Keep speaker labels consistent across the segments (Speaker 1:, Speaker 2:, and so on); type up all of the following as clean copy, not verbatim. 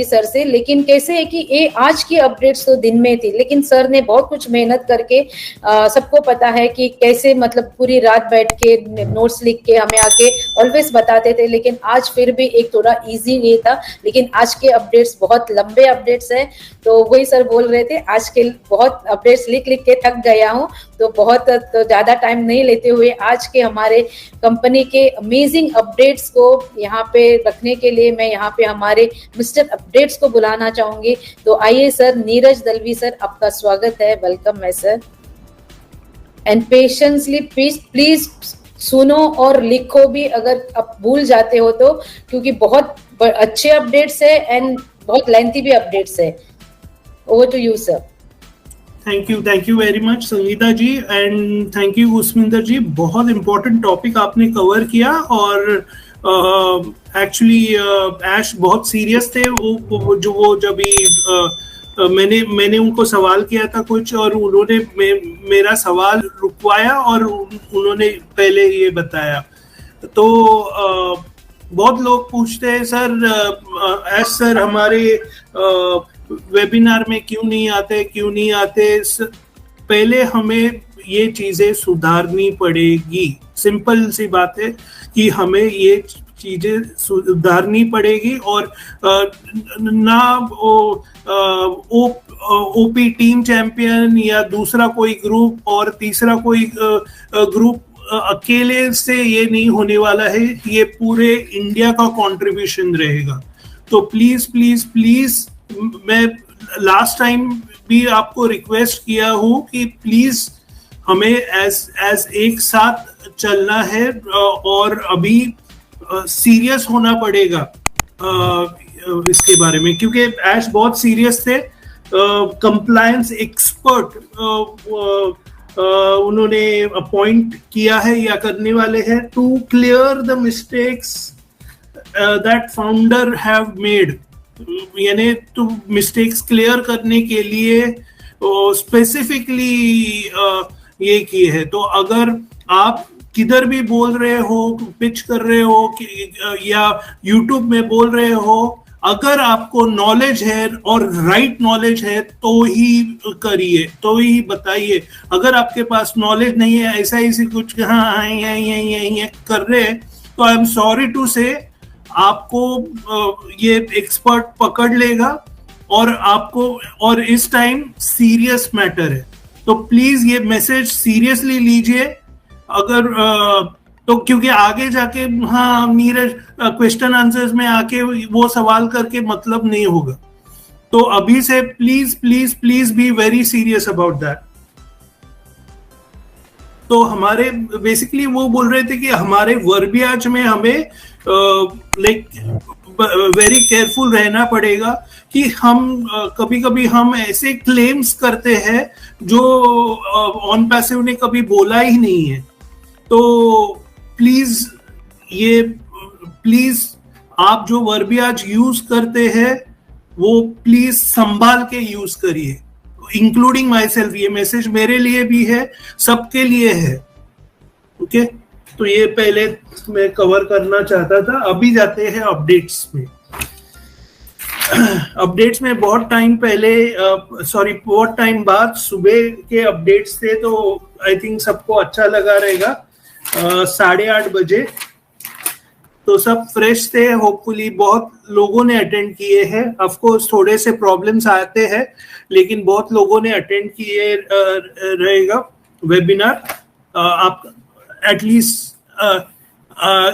Speaker 1: Sir से, लेकिन कैसे है कि ये आज की अपडेट्स तो दिन में थी, लेकिन सर ने बहुत कुछ मेहनत करके सबको पता है कि कैसे मतलब पूरी रात बैठ के नोट्स लिख के हमें आके ऑलवेज बताते थे, लेकिन आज फिर भी एक थोड़ा इजी ये था, लेकिन आज के अपडेट्स बहुत लंबे अपडेट्स है। तो वही सर बोल रहे थे आज के बहुत अपडेट्स लिख लिख के थक गया हूँ, तो बहुत तो ज्यादा टाइम नहीं लेते हुए आज के हमारे कंपनी के अमेजिंग अपडेट्स को यहाँ पे रखने के लिए मैं यहाँ पे हमारे मिस्टर अपडेट्स को बुलाना चाहूंगी। तो आइए सर, नीरज दलवी सर, आपका स्वागत है, वेलकम है सर। एंड पेशेंसली प्लीज सुनो और लिखो भी अगर आप भूल जाते हो तो, क्योंकि बहुत अच्छे अपडेट्स है एंड बहुत लेंथी भी अपडेट्स है। Over to you sir.
Speaker 2: Thank you very much Sangeeta ji, and thank you Usminder ji. बहुत इम्पोर्टेंट टॉपिक आपने कवर किया, और एक्चुअली ऐश बहुत सीरियस थे। वो जब मैंने उनको सवाल किया था कुछ, और उन्होंने मेरा सवाल रुकवाया और उन्होंने पहले ये बताया। तो बहुत लोग पूछते हैं सर, ऐश सर हमारे वेबिनार में क्यों नहीं आते। पहले हमें ये चीजें सुधारनी पड़ेगी। सिंपल सी बात है कि हमें ये चीजें सुधारनी पड़ेगी, और ना ओपी टीम चैंपियन या दूसरा कोई ग्रुप और तीसरा कोई ग्रुप अकेले से ये नहीं होने वाला है, ये पूरे इंडिया का कंट्रीब्यूशन रहेगा। तो प्लीज मैं लास्ट टाइम भी आपको रिक्वेस्ट किया हूँ कि प्लीज हमें एज एक साथ चलना है, और अभी सीरियस होना पड़ेगा इसके बारे में, क्योंकि ऐश बहुत सीरियस थे। कंप्लायंस एक्सपर्ट उन्होंने अपॉइंट किया है या करने वाले हैं to clear the mistakes that founder have made, यानी तो मिस्टेक्स क्लियर करने के लिए स्पेसिफिकली ये किए हैं। तो अगर आप किधर भी बोल रहे हो, पिच कर रहे हो या यूट्यूब में बोल रहे हो, अगर आपको नॉलेज है और राइट नॉलेज है तो ही करिए, तो ही बताइए। अगर आपके पास नॉलेज नहीं है, ऐसा ही कुछ कर रहे हैं, तो आई एम सॉरी टू से आपको ये एक्सपर्ट पकड़ लेगा, और इस टाइम सीरियस मैटर है। तो प्लीज ये मैसेज सीरियसली लीजिए। अगर तो क्योंकि आगे जाके नीरज क्वेश्चन आंसर्स में आके वो सवाल करके मतलब नहीं होगा। तो अभी से please be very serious about that. तो हमारे बेसिकली वो बोल रहे थे कि हमारे वर्बियाज में हमें वेरी केयरफुल रहना पड़ेगा कि हम कभी हम ऐसे क्लेम्स करते हैं जो ऑन पैसिव ने कभी बोला ही नहीं है। तो प्लीज आप जो वर्बियाज यूज करते हैं वो प्लीज संभाल के यूज करिए, इंक्लूडिंग माई सेल्फ। ये मैसेज मेरे लिए भी है, सबके लिए है। ओके, तो ये पहले मैं कवर करना चाहता था। अभी जाते हैं अपडेट्स में। अपडेट्स में बहुत टाइम बाद सुबह के अपडेट्स थे, तो आई थिंक सबको अच्छा लगा रहेगा। 8:30 बजे, तो सब फ्रेश थे। होपफुली बहुत लोगों ने अटेंड किए हैं। ऑफ कोर्स थोड़े से प्रॉब्लम्स आते हैं, लेकिन बहुत लोगों ने अटेंड किए रहेगा वेबिनार। आप एटलीस्ट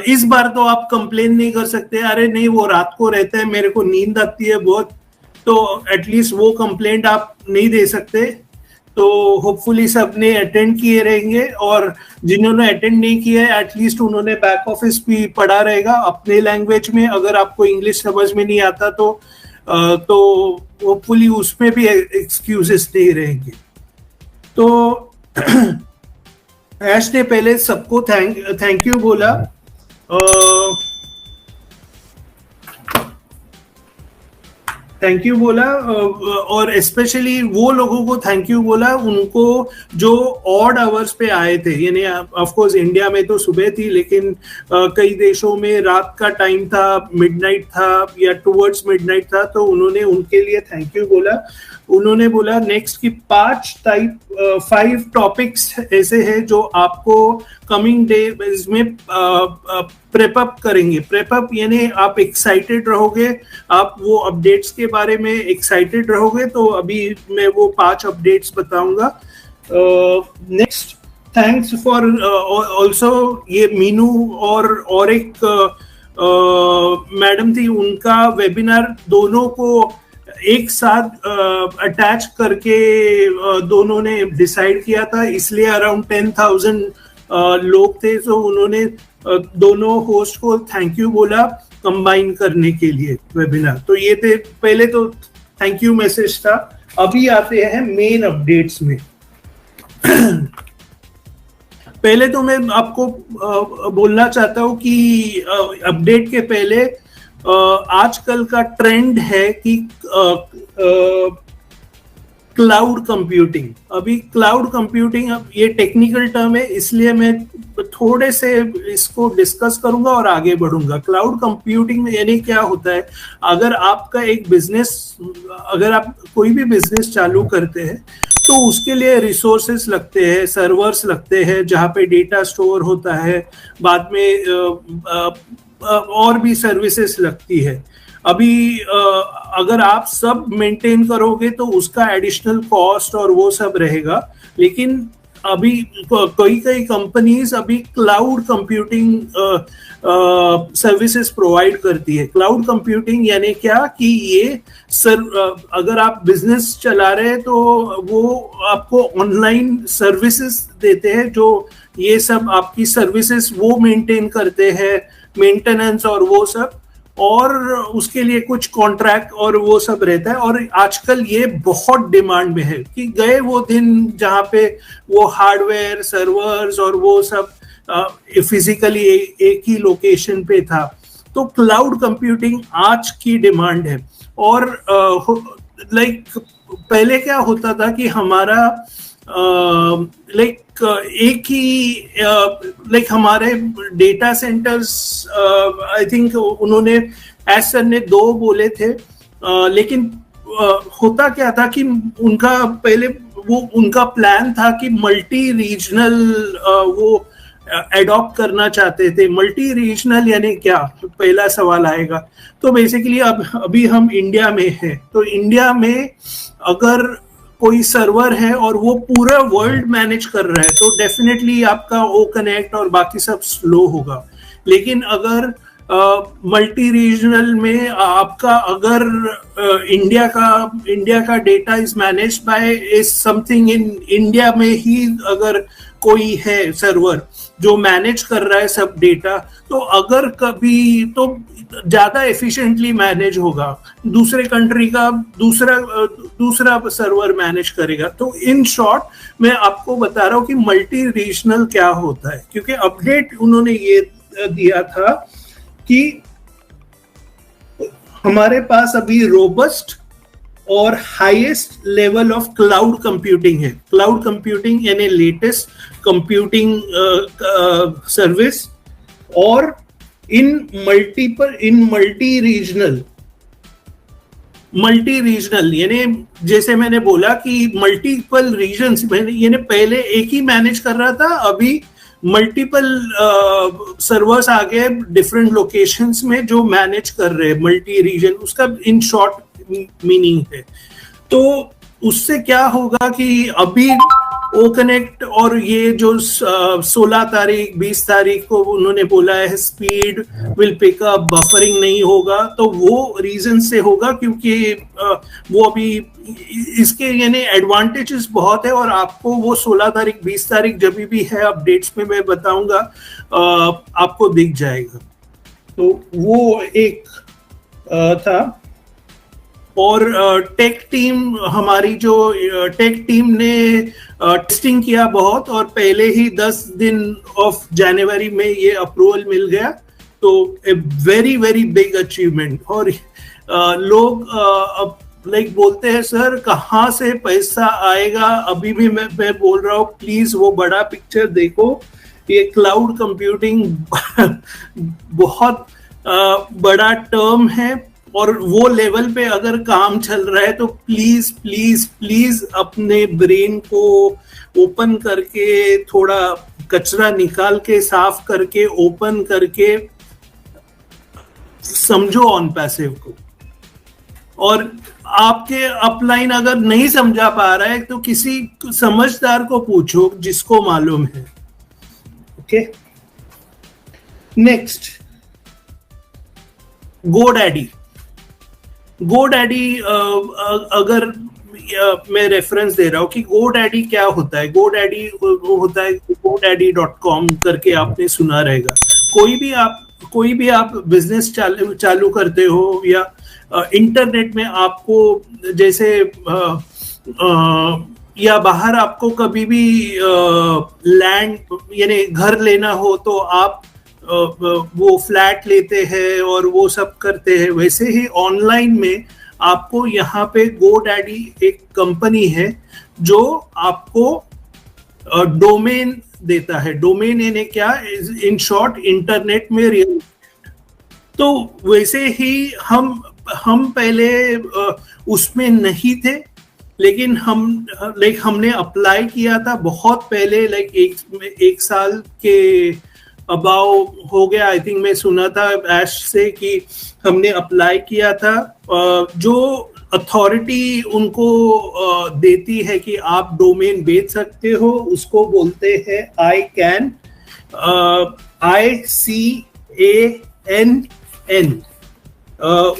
Speaker 2: इस बार तो आप कंप्लेन नहीं कर सकते, अरे नहीं वो रात को रहता है, मेरे को नींद आती है बहुत, तो एटलीस्ट वो कंप्लेंट आप नहीं दे सकते। तो होपफुली सब ने अटेंड किए रहेंगे, और जिन्होंने अटेंड नहीं किया है एटलीस्ट उन्होंने बैक ऑफिस भी पढ़ा रहेगा अपने लैंग्वेज में। अगर आपको इंग्लिश समझ में नहीं आता तो होपफुली उसमें भी एक्सक्यूजेस नहीं रहेंगे। तो ऐश ने पहले सबको थैंक यू बोला। थैंक यू बोला, और स्पेशली वो लोगों को थैंक यू बोला उनको जो ऑड आवर्स पे आए थे, यानी ऑफ कोर्स इंडिया में तो सुबह थी, लेकिन कई देशों में रात का टाइम था, मिडनाइट था या टुवर्ड्स मिडनाइट था, तो उन्होंने उनके लिए थैंक यू बोला। उन्होंने बोला नेक्स्ट की 5 टॉपिक्स ऐसे हैं जो आपको कमिंग डेज में प्रेप अप करेंगे। प्रेप अप यानी आप एक्साइटेड रहोगे, आप वो अपडेट्स के बारे में एक्साइटेड रहोगे, तो अभी मैं वो 5 अपडेट्स बताऊंगा। नेक्स्ट, थैंक्स फॉर ऑल्सो, ये मीनू और एक मैडम थी, उनका वेबिनार दोनों को एक साथ अटैच करके दोनों ने डिसाइड किया था, इसलिए अराउंड 10,000 लोग थे, तो उन्होंने दोनों होस्ट को थैंक यू बोला कंबाइन करने के लिए वेबिनार। तो ये थे, पहले तो थैंक यू मैसेज था। अभी आते हैं मेन अपडेट्स में। पहले तो मैं आपको बोलना चाहता हूँ कि अपडेट के पहले आजकल का ट्रेंड है कि क्लाउड कंप्यूटिंग। अभी क्लाउड कंप्यूटिंग, अब ये टेक्निकल टर्म है, इसलिए मैं थोड़े से इसको डिस्कस करूंगा और आगे बढ़ूंगा। क्लाउड कंप्यूटिंग में यानी क्या होता है, अगर आपका एक बिजनेस, अगर आप कोई भी बिजनेस चालू करते हैं तो उसके लिए रिसोर्सेस लगते हैं, सर्वर्स लगते हैं जहाँ पे डेटा स्टोर होता है, बाद में और भी सर्विसेज लगती है। अभी अगर आप सब मेंटेन करोगे तो उसका एडिशनल कॉस्ट और वो सब रहेगा, लेकिन अभी कई कंपनीज अभी क्लाउड कंप्यूटिंग सर्विसेज प्रोवाइड करती है। क्लाउड कंप्यूटिंग यानी क्या कि ये अगर आप बिजनेस चला रहे हैं तो वो आपको ऑनलाइन सर्विसेज देते हैं, जो ये सब आपकी सर्विसेज वो मेंटेन करते हैं, मेंटेनेंस और वो सब, और उसके लिए कुछ कॉन्ट्रैक्ट और वो सब रहता है। और आजकल ये बहुत डिमांड में है कि गए वो दिन जहाँ पे वो हार्डवेयर, सर्वर्स और वो सब फिजिकली एक ही लोकेशन पे था। तो क्लाउड कंप्यूटिंग आज की डिमांड है। और लाइक पहले क्या होता था कि हमारा एक ही हमारे डेटा सेंटर्स, आई थिंक उन्होंने एज सर ने 2 बोले थे, लेकिन होता क्या था कि उनका पहले उनका प्लान था कि मल्टी रीजनल वो एडॉप्ट करना चाहते थे। मल्टी रीजनल यानी क्या, पहला सवाल आएगा। तो बेसिकली अभी हम इंडिया में हैं, तो इंडिया में अगर कोई सर्वर है और वो पूरा वर्ल्ड मैनेज कर रहा है तो डेफिनेटली आपका ओ कनेक्ट और बाकी सब स्लो होगा। लेकिन अगर मल्टी रीजनल में आपका अगर इंडिया का data is managed by is something in India में ही, अगर कोई है सर्वर जो मैनेज कर रहा है सब डेटा, तो अगर कभी तो ज्यादा एफिशिएंटली मैनेज होगा, दूसरे कंट्री का दूसरा सर्वर मैनेज करेगा। तो इन शॉर्ट मैं आपको बता रहा हूँ कि मल्टी रीजनल क्या होता है, क्योंकि अपडेट उन्होंने ये दिया था कि हमारे पास अभी रोबस्ट और highest level of cloud computing है। क्लाउड कंप्यूटिंग यानी लेटेस्ट कंप्यूटिंग सर्विस, और इन मल्टी रीजनल यानी जैसे मैंने बोला कि मल्टीपल रीजन्स, यानी पहले एक ही मैनेज कर रहा था, अभी मल्टीपल सर्वर्स आ गए डिफरेंट लोकेशंस में जो मैनेज कर रहे हैं मल्टी रीजन, उसका इन शॉर्ट मीनिंग है। तो उससे क्या होगा कि अभी ओ कनेक्ट और ये जो 16 तारीख 20 तारीख को उन्होंने बोला है speed will pick up, buffering नहीं होगा, तो वो रीजन से होगा क्योंकि वो अभी इसके यानी एडवांटेजेस बहुत है, और आपको वो 16 तारीख 20 तारीख जब भी है अपडेट्स में मैं बताऊंगा, आपको दिख जाएगा। तो वो एक था। और टेक टीम, हमारी जो टेक टीम ने टेस्टिंग किया बहुत, और पहले ही 10 दिन ऑफ जनवरी में ये अप्रूवल मिल गया, तो a very very big achievement. और लोग लाइक बोलते हैं सर कहाँ से पैसा आएगा, अभी भी मैं बोल रहा हूँ प्लीज वो बड़ा पिक्चर देखो, ये क्लाउड कंप्यूटिंग बहुत बड़ा टर्म है और वो लेवल पे अगर काम चल रहा है तो प्लीज प्लीज प्लीज अपने ब्रेन को ओपन करके, थोड़ा कचरा निकाल के, साफ करके, ओपन करके समझो ऑन पैसिव को। और आपके अपलाइन अगर नहीं समझा पा रहा है तो किसी समझदार को पूछो जिसको मालूम है। Okay, next GoDaddy। अगर मैं रेफरेंस दे रहा हूँ कि GoDaddy क्या होता है। GoDaddy होता है GoDaddy.com करके आपने सुना रहेगा। कोई भी आप बिजनेस चालू करते हो या इंटरनेट में आपको जैसे या बाहर आपको कभी भी लैंड यानी घर लेना हो तो आप वो फ्लैट लेते हैं और वो सब करते हैं, वैसे ही ऑनलाइन में आपको यहाँ पे GoDaddy एक कंपनी है जो आपको डोमेन देता है। डोमेन यानी क्या, इन शॉर्ट इंटरनेट में रियल। तो वैसे ही हम पहले उसमें नहीं थे, लेकिन हमने अप्लाई किया था बहुत पहले, एक साल के अबाउ हो गया आई थिंक। मैं सुना था ऐश से कि हमने अप्लाई किया था। जो अथॉरिटी उनको देती है कि आप डोमेन बेच सकते हो, उसको बोलते हैं ICANN।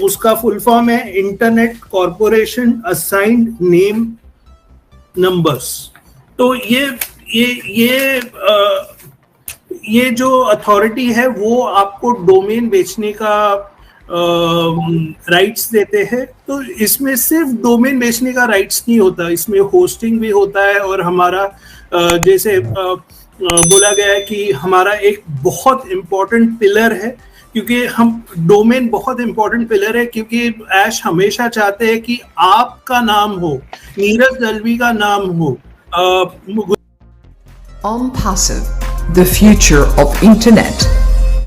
Speaker 2: उसका फुल फॉर्म है internet corporation assigned name numbers. तो ये जो अथॉरिटी है वो आपको डोमेन बेचने का राइट्स देते हैं। तो इसमें सिर्फ डोमेन बेचने का राइट्स नहीं होता, इसमें होस्टिंग भी होता है। और हमारा जैसे बोला गया है कि हमारा एक बहुत इम्पोर्टेंट पिलर है, क्योंकि हम डोमेन बहुत इम्पोर्टेंट पिलर है, क्योंकि ऐश हमेशा चाहते हैं कि आपका नाम हो, नीरज दलवी का नाम हो।
Speaker 3: OnPassive, the future of internet.